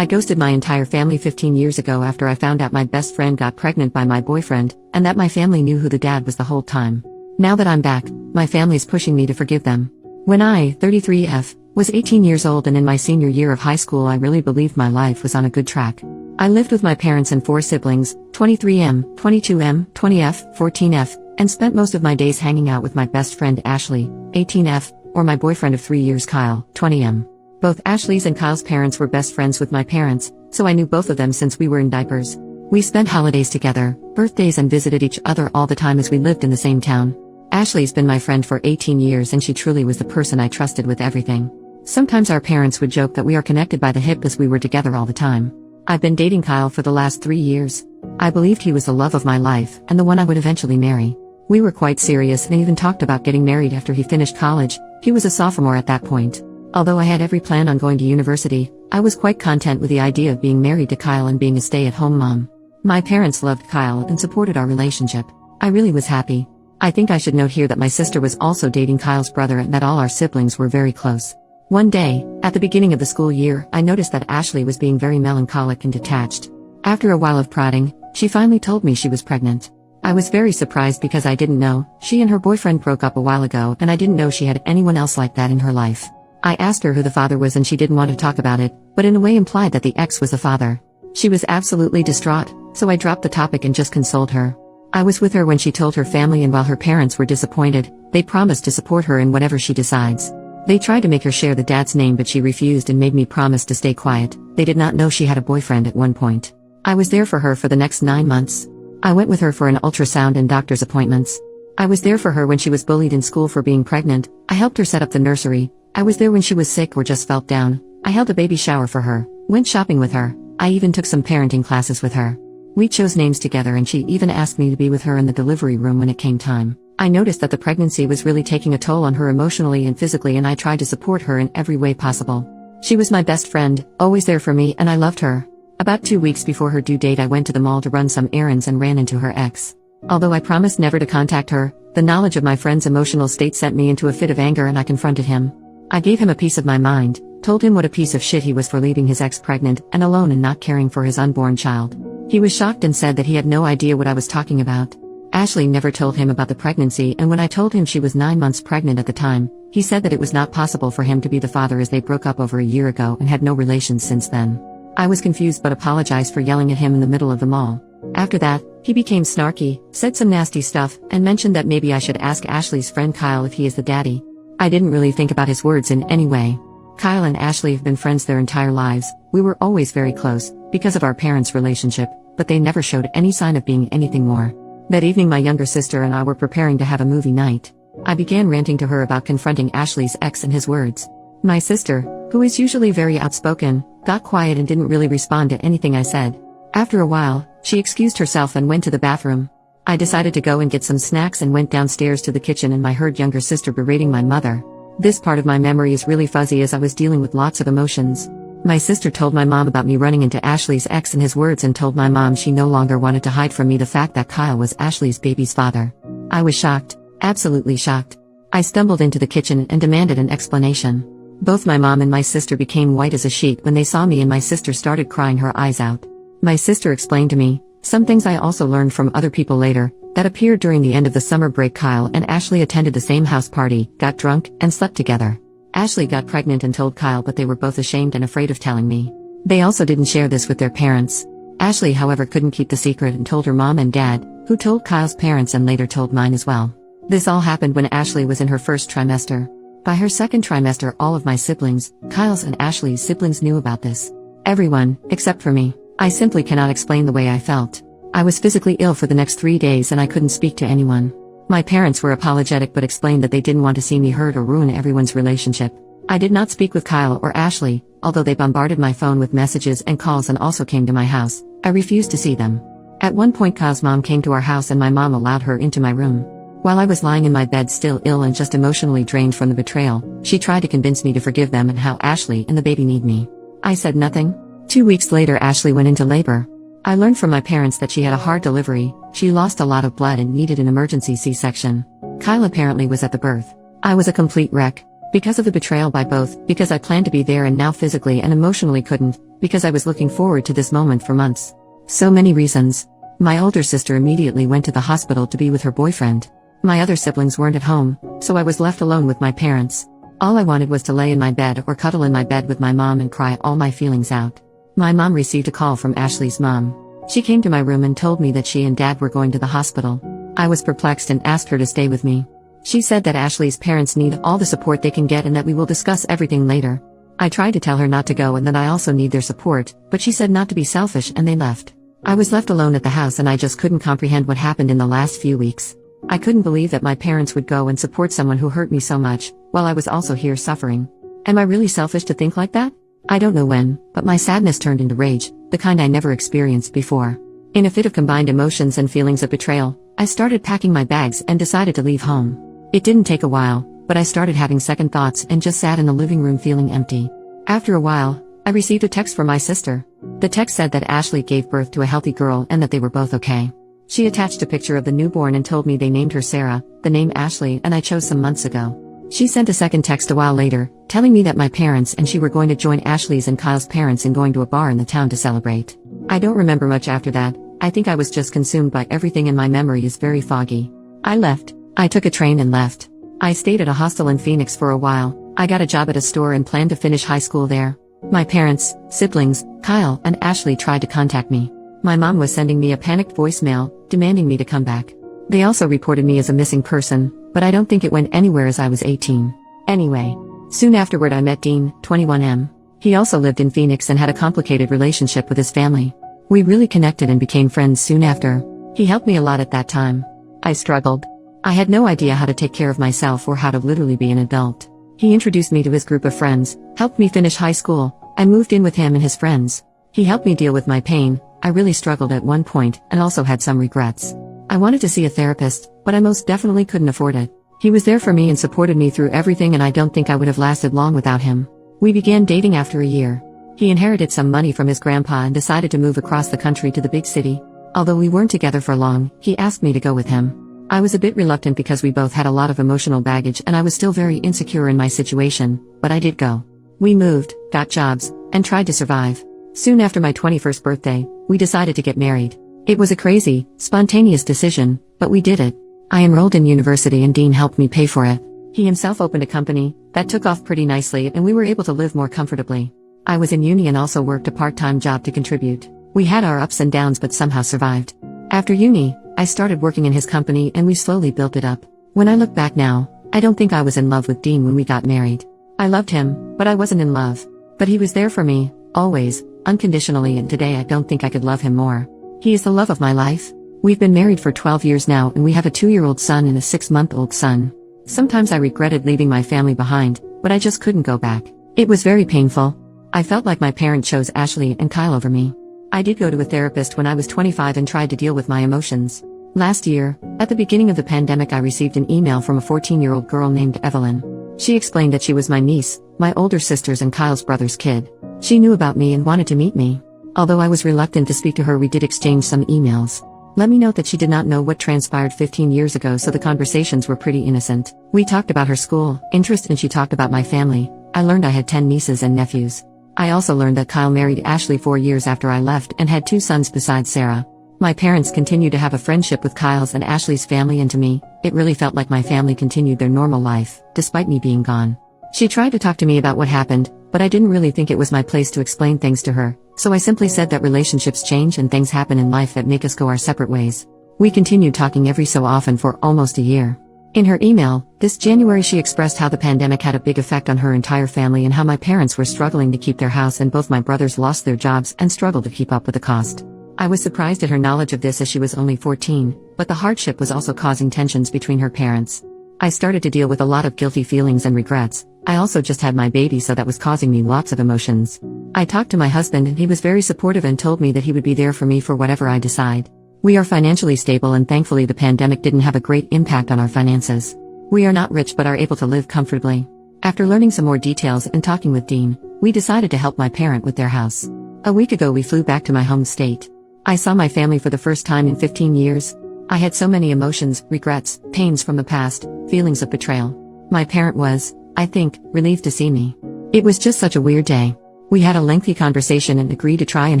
I ghosted my entire family 15 years ago after I found out my best friend got pregnant by my boyfriend, and that my family knew who the dad was the whole time. Now that I'm back, my family's pushing me to forgive them. When I, 33F, was 18 years old and in my senior year of high school, I really believed my life was on a good track. I lived with my parents and 4 siblings, 23M, 22M, 20F, 14F, and spent most of my days hanging out with my best friend Ashley, 18F, or my boyfriend of 3 years Kyle, 20M. Both Ashley's and Kyle's parents were best friends with my parents, so I knew both of them since we were in diapers. We spent holidays together, birthdays, and visited each other all the time as we lived in the same town. Ashley's been my friend for 18 years and she truly was the person I trusted with everything. Sometimes our parents would joke that we are connected by the hip as we were together all the time. I've been dating Kyle for the last 3 years. I believed he was the love of my life and the one I would eventually marry. We were quite serious and even talked about getting married after he finished college. He was a sophomore at that point. Although I had every plan on going to university, I was quite content with the idea of being married to Kyle and being a stay-at-home mom. My parents loved Kyle and supported our relationship. I really was happy. I think I should note here that my sister was also dating Kyle's brother and that all our siblings were very close. One day, at the beginning of the school year, I noticed that Ashley was being very melancholic and detached. After a while of prodding, she finally told me she was pregnant. I was very surprised because I didn't know. She and her boyfriend broke up a while ago and I didn't know she had anyone else like that in her life. I asked her who the father was and she didn't want to talk about it, but in a way implied that the ex was the father. She was absolutely distraught, so I dropped the topic and just consoled her. I was with her when she told her family, and while her parents were disappointed, they promised to support her in whatever she decides. They tried to make her share the dad's name but she refused and made me promise to stay quiet. They did not know she had a boyfriend at one point. I was there for her for the next 9 months. I went with her for an ultrasound and doctor's appointments. I was there for her when she was bullied in school for being pregnant. I helped her set up the nursery. I was there when she was sick or just felt down. I held a baby shower for her, went shopping with her. I even took some parenting classes with her. We chose names together and she even asked me to be with her in the delivery room when it came time. I noticed that the pregnancy was really taking a toll on her emotionally and physically, and I tried to support her in every way possible. She was my best friend, always there for me, and I loved her. About 2 weeks before her due date, I went to the mall to run some errands and ran into her ex. Although I promised never to contact her, the knowledge of my friend's emotional state sent me into a fit of anger and I confronted him. I gave him a piece of my mind, told him what a piece of shit he was for leaving his ex pregnant and alone and not caring for his unborn child. He was shocked and said that he had no idea what I was talking about. Ashley never told him about the pregnancy, and when I told him she was 9 months pregnant at the time, he said that it was not possible for him to be the father as they broke up over a year ago and had no relations since then. I was confused but apologized for yelling at him in the middle of the mall. After that, he became snarky, said some nasty stuff, and mentioned that maybe I should ask Ashley's friend Kyle if he is the daddy. I didn't really think about his words in any way. Kyle and Ashley have been friends their entire lives. We were always very close, because of our parents' relationship, but they never showed any sign of being anything more. That evening my younger sister and I were preparing to have a movie night. I began ranting to her about confronting Ashley's ex and his words. My sister, who is usually very outspoken, got quiet and didn't really respond to anything I said. After a while, she excused herself and went to the bathroom. I decided to go and get some snacks and went downstairs to the kitchen, and I heard younger sister berating my mother. This part of my memory is really fuzzy as I was dealing with lots of emotions. My sister told my mom about me running into Ashley's ex and his words and told my mom she no longer wanted to hide from me the fact that Kyle was Ashley's baby's father. I was shocked, absolutely shocked. I stumbled into the kitchen and demanded an explanation. Both my mom and my sister became white as a sheet when they saw me, and my sister started crying her eyes out. My sister explained to me some things I also learned from other people later, that appeared during the end of the summer break. Kyle and Ashley attended the same house party, got drunk, and slept together. Ashley got pregnant and told Kyle, but they were both ashamed and afraid of telling me. They also didn't share this with their parents. Ashley, however, couldn't keep the secret and told her mom and dad, who told Kyle's parents and later told mine as well. This all happened when Ashley was in her first trimester. By her second trimester, all of my siblings, Kyle's and Ashley's siblings, knew about this. Everyone, except for me. I simply cannot explain the way I felt. I was physically ill for the next 3 days and I couldn't speak to anyone. My parents were apologetic but explained that they didn't want to see me hurt or ruin everyone's relationship. I did not speak with Kyle or Ashley, although they bombarded my phone with messages and calls and also came to my house. I refused to see them. At one point Kyle's mom came to our house and my mom allowed her into my room. While I was lying in my bed still ill and just emotionally drained from the betrayal, she tried to convince me to forgive them and how Ashley and the baby need me. I said nothing. 2 weeks later Ashley went into labor. I learned from my parents that she had a hard delivery. She lost a lot of blood and needed an emergency C-section. Kyle apparently was at the birth. I was a complete wreck. Because of the betrayal by both, because I planned to be there and now physically and emotionally couldn't, because I was looking forward to this moment for months. So many reasons. My older sister immediately went to the hospital to be with her boyfriend. My other siblings weren't at home, so I was left alone with my parents. All I wanted was to lay in my bed or cuddle in my bed with my mom and cry all my feelings out. My mom received a call from Ashley's mom. She came to my room and told me that she and dad were going to the hospital. I was perplexed and asked her to stay with me. She said that Ashley's parents need all the support they can get and that we will discuss everything later. I tried to tell her not to go and that I also need their support, but she said not to be selfish and they left. I was left alone at the house and I just couldn't comprehend what happened in the last few weeks. I couldn't believe that my parents would go and support someone who hurt me so much, while I was also here suffering. Am I really selfish to think like that? I don't know when, but my sadness turned into rage, the kind I never experienced before. In a fit of combined emotions and feelings of betrayal, I started packing my bags and decided to leave home. It didn't take a while, but I started having second thoughts and just sat in the living room feeling empty. After a while, I received a text from my sister. The text said that Ashley gave birth to a healthy girl and that they were both okay. She attached a picture of the newborn and told me they named her Sarah, the name Ashley, and I chose some months ago. She sent a second text a while later, telling me that my parents and she were going to join Ashley's and Kyle's parents in going to a bar in the town to celebrate. I don't remember much after that. I think I was just consumed by everything and my memory is very foggy. I left. I took a train and left. I stayed at a hostel in Phoenix for a while. I got a job at a store and planned to finish high school there. My parents, siblings, Kyle, and Ashley tried to contact me. My mom was sending me a panicked voicemail, demanding me to come back. They also reported me as a missing person, but I don't think it went anywhere as I was 18. Anyway, soon afterward I met Dean, 21M. He also lived in Phoenix and had a complicated relationship with his family. We really connected and became friends soon after. He helped me a lot at that time. I struggled. I had no idea how to take care of myself or how to literally be an adult. He introduced me to his group of friends, helped me finish high school. I moved in with him and his friends. He helped me deal with my pain. I really struggled at one point and also had some regrets. I wanted to see a therapist, but I most definitely couldn't afford it. He was there for me and supported me through everything and I don't think I would have lasted long without him. We began dating after a year. He inherited some money from his grandpa and decided to move across the country to the big city. Although we weren't together for long, he asked me to go with him. I was a bit reluctant because we both had a lot of emotional baggage and I was still very insecure in my situation, but I did go. We moved, got jobs, and tried to survive. Soon after my 21st birthday, we decided to get married. It was a crazy, spontaneous decision, but we did it. I enrolled in university and Dean helped me pay for it. He himself opened a company that took off pretty nicely and we were able to live more comfortably. I was in uni and also worked a part-time job to contribute. We had our ups and downs but somehow survived. After uni, I started working in his company and we slowly built it up. When I look back now, I don't think I was in love with Dean when we got married. I loved him, but I wasn't in love. But he was there for me, always, unconditionally, and today I don't think I could love him more. He is the love of my life. We've been married for 12 years now and we have a 2-year-old son and a 6-month-old son. Sometimes I regretted leaving my family behind, but I just couldn't go back. It was very painful. I felt like my parent chose Ashley and Kyle over me. I did go to a therapist when I was 25 and tried to deal with my emotions. Last year, at the beginning of the pandemic, I received an email from a 14-year-old girl named Evelyn. She explained that she was my niece, my older sister's and Kyle's brother's kid. She knew about me and wanted to meet me. Although I was reluctant to speak to her, we did exchange some emails. Let me note that she did not know what transpired 15 years ago, so the conversations were pretty innocent. We talked about her school, interest, and she talked about my family. I learned I had 10 nieces and nephews. I also learned that Kyle married Ashley 4 years after I left and had 2 sons besides Sarah. My parents continued to have a friendship with Kyle's and Ashley's family, and to me, it really felt like my family continued their normal life, despite me being gone. She tried to talk to me about what happened, but I didn't really think it was my place to explain things to her, so I simply said that relationships change and things happen in life that make us go our separate ways. We continued talking every so often for almost a year. In her email, this January, she expressed how the pandemic had a big effect on her entire family and how my parents were struggling to keep their house and both my brothers lost their jobs and struggled to keep up with the cost. I was surprised at her knowledge of this as she was only 14, but the hardship was also causing tensions between her parents. I started to deal with a lot of guilty feelings and regrets. I also just had my baby, so that was causing me lots of emotions. I talked to my husband and he was very supportive and told me that he would be there for me for whatever I decide. We are financially stable and thankfully the pandemic didn't have a great impact on our finances. We are not rich but are able to live comfortably. After learning some more details and talking with Dean, we decided to help my parent with their house. A week ago we flew back to my home state. I saw my family for the first time in 15 years. I had so many emotions, regrets, pains from the past, feelings of betrayal. My parent was, I think, relieved to see me. It was just such a weird day. We had a lengthy conversation and agreed to try and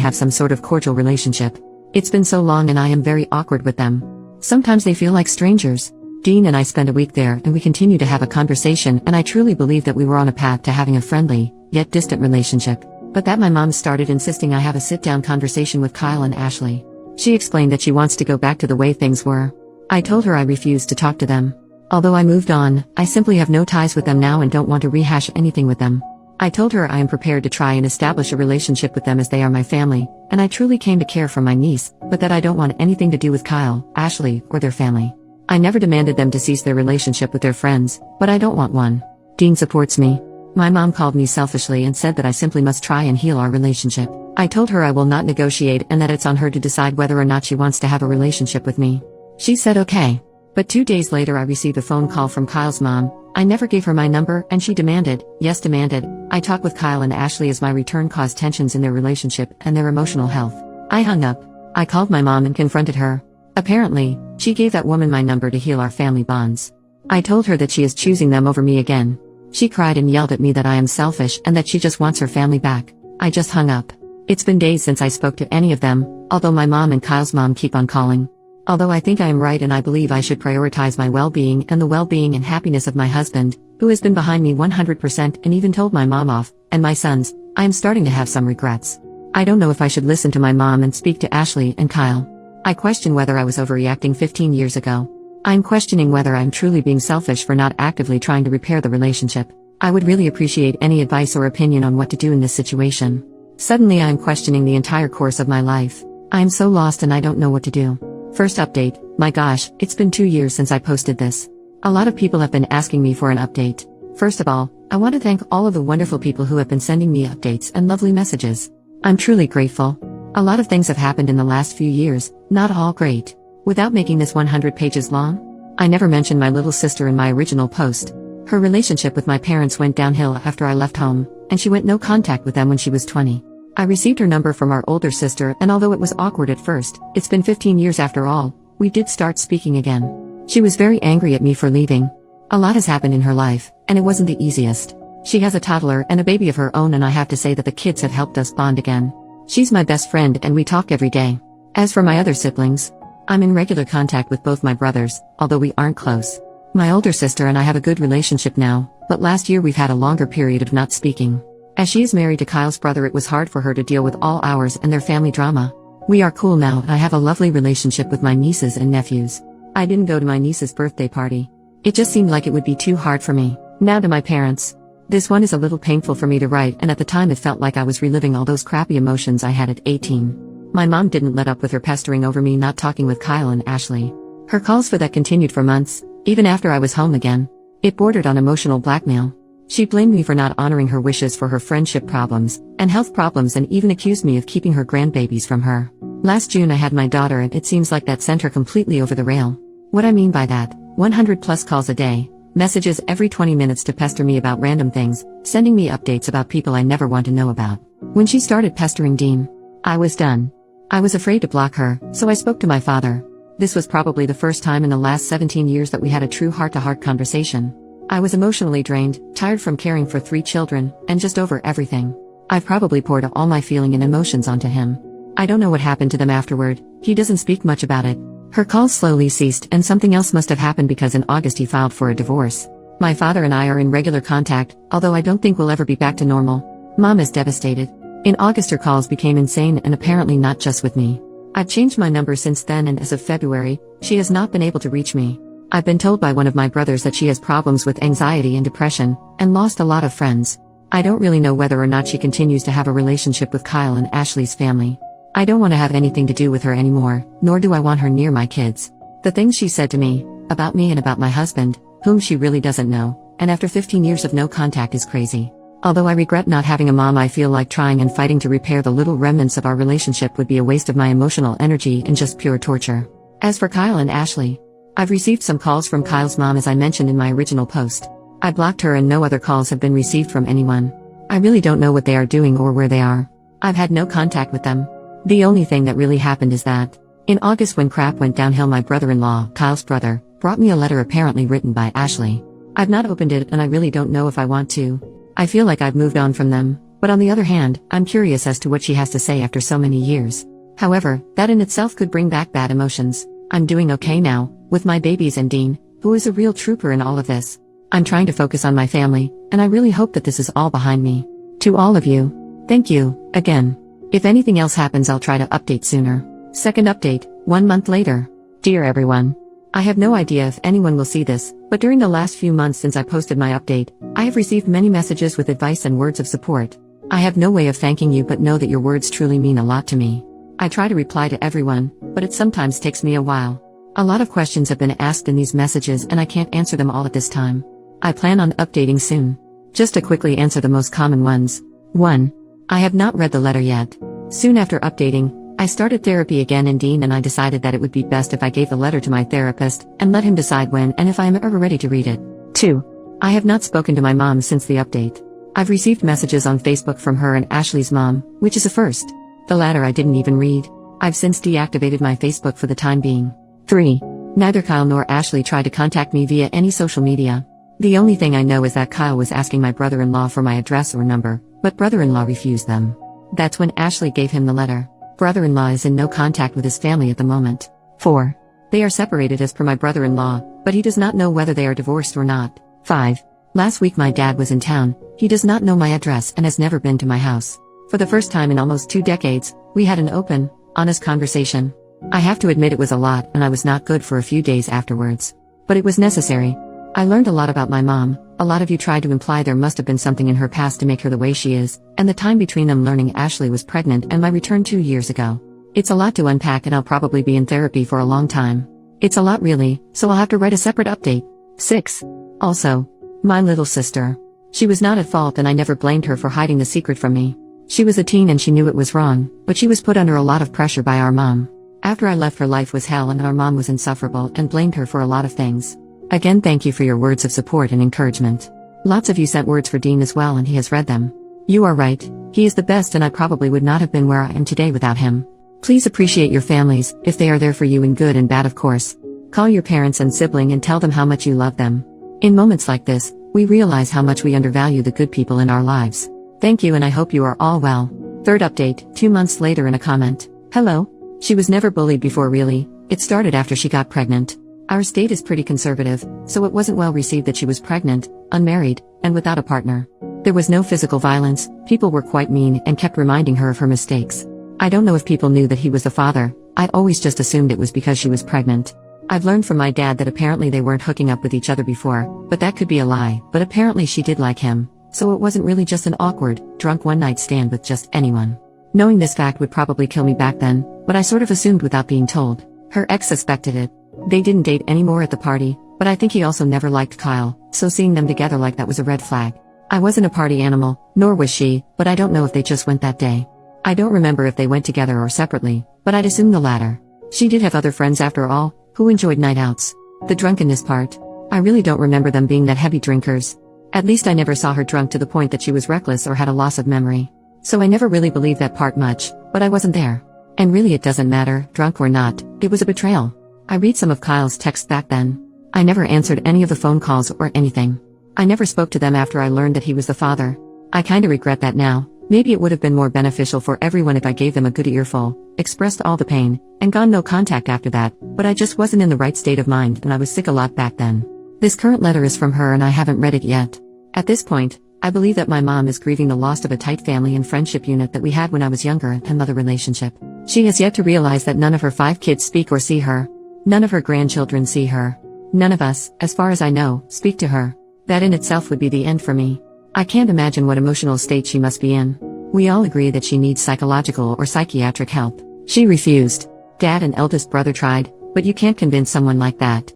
have some sort of cordial relationship. It's been so long and I am very awkward with them. Sometimes they feel like strangers. Dean and I spent a week there and we continued to have a conversation, and I truly believe that we were on a path to having a friendly, yet distant relationship. But that my mom started insisting I have a sit-down conversation with Kyle and Ashley. She explained that she wants to go back to the way things were. I told her I refused to talk to them. Although I moved on, I simply have no ties with them now and don't want to rehash anything with them. I told her I am prepared to try and establish a relationship with them as they are my family, and I truly came to care for my niece, but that I don't want anything to do with Kyle, Ashley, or their family. I never demanded them to cease their relationship with their friends, but I don't want one. Dean supports me. My mom called me selfishly and said that I simply must try and heal our relationship. I told her I will not negotiate and that it's on her to decide whether or not she wants to have a relationship with me. She said okay. But 2 days later I received a phone call from Kyle's mom. I never gave her my number and she demanded, I talk with Kyle and Ashley as my return caused tensions in their relationship and their emotional health. I hung up. I called my mom and confronted her. Apparently, she gave that woman my number to heal our family bonds. I told her that she is choosing them over me again. She cried and yelled at me that I am selfish and that she just wants her family back. I just hung up. It's been days since I spoke to any of them, although my mom and Kyle's mom keep on calling. Although I think I am right and I believe I should prioritize my well-being and the well-being and happiness of my husband, who has been behind me 100% and even told my mom off, and my sons, I am starting to have some regrets. I don't know if I should listen to my mom and speak to Ashley and Kyle. I question whether I was overreacting 15 years ago. I'm questioning whether I'm truly being selfish for not actively trying to repair the relationship. I would really appreciate any advice or opinion on what to do in this situation. Suddenly I am questioning the entire course of my life. I am so lost and I don't know what to do. First update, my gosh, it's been 2 years since I posted this. A lot of people have been asking me for an update. First of all, I want to thank all of the wonderful people who have been sending me updates and lovely messages. I'm truly grateful. A lot of things have happened in the last few years, not all great. Without making this 100 pages long, I never mentioned my little sister in my original post. Her relationship with my parents went downhill after I left home, and she went no contact with them when she was 20. I received her number from our older sister, and although it was awkward at first, it's been 15 years after all, we did start speaking again. She was very angry at me for leaving. A lot has happened in her life, and it wasn't the easiest. She has a toddler and a baby of her own, and I have to say that the kids have helped us bond again. She's my best friend and we talk every day. As for my other siblings, I'm in regular contact with both my brothers, although we aren't close. My older sister and I have a good relationship now, but last year we've had a longer period of not speaking. As she is married to Kyle's brother, it was hard for her to deal with all ours and their family drama. We are cool now and I have a lovely relationship with my nieces and nephews. I didn't go to my niece's birthday party. It just seemed like it would be too hard for me. Now to my parents. This one is a little painful for me to write, and at the time it felt like I was reliving all those crappy emotions I had at 18. My mom didn't let up with her pestering over me not talking with Kyle and Ashley. Her calls for that continued for months, even after I was home again. It bordered on emotional blackmail. She blamed me for not honoring her wishes for her friendship problems and health problems, and even accused me of keeping her grandbabies from her. Last June I had my daughter, and it seems like that sent her completely over the rail. What I mean by that, 100 plus calls a day, messages every 20 minutes to pester me about random things, sending me updates about people I never want to know about. When she started pestering Dean, I was done. I was afraid to block her, so I spoke to my father. This was probably the first time in the last 17 years that we had a true heart-to-heart conversation. I was emotionally drained, tired from caring for 3 children, and just over everything. I've probably poured all my feeling and emotions onto him. I don't know what happened to them afterward. He doesn't speak much about it. Her calls slowly ceased, and something else must have happened because in August he filed for a divorce. My father and I are in regular contact, although I don't think we'll ever be back to normal. Mom is devastated. In August her calls became insane, and apparently not just with me. I've changed my number since then, and as of February, she has not been able to reach me. I've been told by one of my brothers that she has problems with anxiety and depression, and lost a lot of friends. I don't really know whether or not she continues to have a relationship with Kyle and Ashley's family. I don't want to have anything to do with her anymore, nor do I want her near my kids. The things she said to me, about me and about my husband, whom she really doesn't know, and after 15 years of no contact, is crazy. Although I regret not having a mom, I feel like trying and fighting to repair the little remnants of our relationship would be a waste of my emotional energy and just pure torture. As for Kyle and Ashley, I've received some calls from Kyle's mom, as I mentioned in my original post. I blocked her and no other calls have been received from anyone. I really don't know what they are doing or where they are. I've had no contact with them. The only thing that really happened is that, in August when crap went downhill, my brother-in-law, Kyle's brother, brought me a letter apparently written by Ashley. I've not opened it and I really don't know if I want to. I feel like I've moved on from them, but on the other hand, I'm curious as to what she has to say after so many years. However, that in itself could bring back bad emotions. I'm doing okay now, with my babies and Dean, who is a real trooper in all of this. I'm trying to focus on my family, and I really hope that this is all behind me. To all of you, thank you, again. If anything else happens, I'll try to update sooner. Second update, 1 month later. Dear everyone, I have no idea if anyone will see this, but during the last few months since I posted my update, I have received many messages with advice and words of support. I have no way of thanking you, but know that your words truly mean a lot to me. I try to reply to everyone, but it sometimes takes me a while. A lot of questions have been asked in these messages and I can't answer them all at this time. I plan on updating soon. Just to quickly answer the most common ones. 1. I have not read the letter yet. Soon after updating, I started therapy again in Dean and I decided that it would be best if I gave the letter to my therapist and let him decide when and if I am ever ready to read it. 2. I have not spoken to my mom since the update. I've received messages on Facebook from her and Ashley's mom, which is a first. The latter I didn't even read. I've since deactivated my Facebook for the time being. 3. Neither Kyle nor Ashley tried to contact me via any social media. The only thing I know is that Kyle was asking my brother-in-law for my address or number, but brother-in-law refused them. That's when Ashley gave him the letter. Brother-in-law is in no contact with his family at the moment. 4. They are separated as per my brother-in-law, but he does not know whether they are divorced or not. 5. Last week my dad was in town. He does not know my address and has never been to my house. For the first time in almost 2 decades, we had an open, honest conversation. I have to admit it was a lot and I was not good for a few days afterwards. But it was necessary. I learned a lot about my mom. A lot of you tried to imply there must have been something in her past to make her the way she is, and the time between them learning Ashley was pregnant and my return 2 years ago. It's a lot to unpack and I'll probably be in therapy for a long time. It's a lot really, so I'll have to write a separate update. 6. Also, my little sister. She was not at fault and I never blamed her for hiding the secret from me. She was a teen and she knew it was wrong, but she was put under a lot of pressure by our mom. After I left, her life was hell and our mom was insufferable and blamed her for a lot of things. Again, thank you for your words of support and encouragement. Lots of you sent words for Dean as well and he has read them. You are right, he is the best and I probably would not have been where I am today without him. Please appreciate your families, if they are there for you in good and bad of course. Call your parents and sibling and tell them how much you love them. In moments like this, we realize how much we undervalue the good people in our lives. Thank you and I hope you are all well. Third update, 2 months later in a comment. Hello. She was never bullied before really, it started after she got pregnant. Our state is pretty conservative, so it wasn't well received that she was pregnant, unmarried, and without a partner. There was no physical violence, people were quite mean and kept reminding her of her mistakes. I don't know if people knew that he was the father, I'd always just assumed it was because she was pregnant. I've learned from my dad that apparently they weren't hooking up with each other before, but that could be a lie, but apparently she did like him, so it wasn't really just an awkward, drunk one-night stand with just anyone. Knowing this fact would probably kill me back then, but I sort of assumed without being told. Her ex suspected it. They didn't date anymore at the party, but I think he also never liked Kyle, so seeing them together like that was a red flag. I wasn't a party animal, nor was she, but I don't know if they just went that day. I don't remember if they went together or separately, but I'd assume the latter. She did have other friends after all, who enjoyed night outs. The drunkenness part. I really don't remember them being that heavy drinkers. At least I never saw her drunk to the point that she was reckless or had a loss of memory. So I never really believed that part much, but I wasn't there. And really it doesn't matter, drunk or not, it was a betrayal. I read some of Kyle's texts back then. I never answered any of the phone calls or anything. I never spoke to them after I learned that he was the father. I kinda regret that now. Maybe it would have been more beneficial for everyone if I gave them a good earful, expressed all the pain, and gone no contact after that, but I just wasn't in the right state of mind and I was sick a lot back then. This current letter is from her and I haven't read it yet. At this point, I believe that my mom is grieving the loss of a tight family and friendship unit that we had when I was younger and another relationship. She has yet to realize that none of her 5 kids speak or see her. None of her grandchildren see her. None of us, as far as I know, speak to her. That in itself would be the end for me. I can't imagine what emotional state she must be in. We all agree that she needs psychological or psychiatric help. She refused. Dad and eldest brother tried, but you can't convince someone like that.